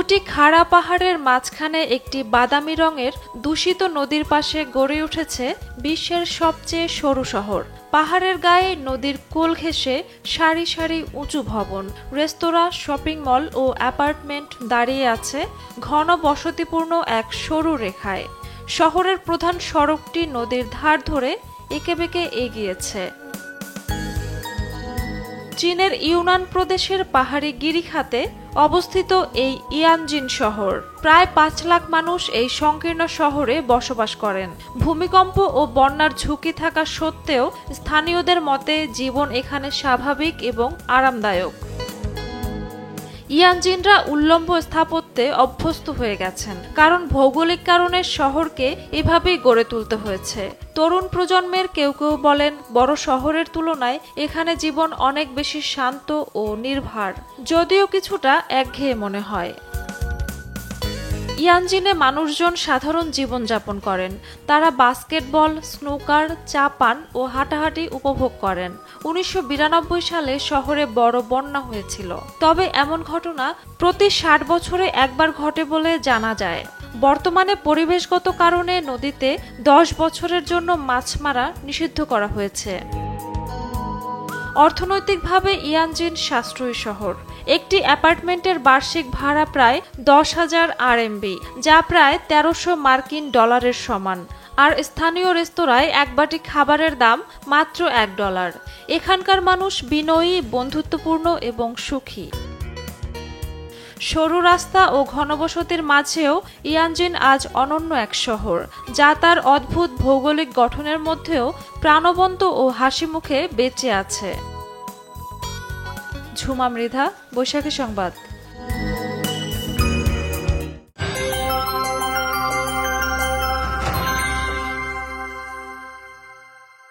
দুটি খাড়া পাহাড়ের মাঝখানে একটি বাদামি রঙের দূষিত নদীর পাশে গড়ে উঠেছে বিশ্বের সবচেয়ে সরু শহর। পাহাড়ের গায়ে নদীর কোল ঘেঁষে সারি সারি উঁচু ভবন, রেস্তোরাঁ, শপিং মল ও অ্যাপার্টমেন্ট দাঁড়িয়ে আছে ঘন বসতিপূর্ণ এক সরু রেখায়। শহরের প্রধান সড়কটি নদীর ধার ধরে এঁকেবেঁকে এগিয়েছে। চীনের ইউনান প্রদেশের পাহাড়ি গিরিখাতে অবস্থিত এই ইয়ানজিন শহর। প্রায় ৫ লাখ মানুষ এই সংকীর্ণ শহরে বসবাস করেন। ভূমিকম্প ও বন্যার ঝুঁকি থাকা সত্ত্বেও স্থানীয়দের মতে জীবন এখানে স্বাভাবিক এবং আরামদায়ক। ইয়ানজিনরা উল্লম্ব স্থাপত্যে অভ্যস্ত হয়ে গেছেন, কারণ ভৌগোলিক কারণে শহরকে এভাবেই গড়ে তুলতে হয়েছে। তরুণ প্রজন্মের কেউ কেউ বলেন, বড় শহরের তুলনায় এখানে জীবন অনেক বেশি শান্ত ও নির্ভার, যদিও কিছুটা একঘেয়ে মনে হয়। ইয়ানজিনে মানুষজন সাধারণ জীবনযাপন করেন। তারা বাস্কেটবল, স্নুকার, চা পান ও হাঁটাহাঁটি উপভোগ করেন। ১৯৯২ সালে শহরে বড় বন্যা হয়েছিল, তবে এমন ঘটনা প্রতি ৬০ বছরে একবার ঘটে বলে জানা যায়। বর্তমানে পরিবেশগত কারণে নদীতে ১০ বছরের জন্য মাছ মারা নিষিদ্ধ করা হয়েছে। অর্থনৈতিকভাবে ইয়ানজিন সাশ্রয়ী শহর। একটি অ্যাপার্টমেন্টের বার্ষিক ভাড়া প্রায় ১০,০০০ আরএমবি, যা প্রায় ১৩০০ মার্কিন ডলারের সমান। আর স্থানীয় রেস্তোরাঁয় এক বাটি খাবারের দাম মাত্র $১। এখানকার মানুষ বিনয়ী, বন্ধুত্বপূর্ণ এবং সুখী। সরু রাস্তা ও ঘনবসতির মাঝেও ইয়ানজিন আজ অনন্য এক শহর, যা তার অদ্ভুত ভৌগোলিক গঠনের মধ্যেও প্রাণবন্ত ও হাসিমুখে বেঁচে আছে। ঝুমা মৃধা, বৈশাখী সংবাদ।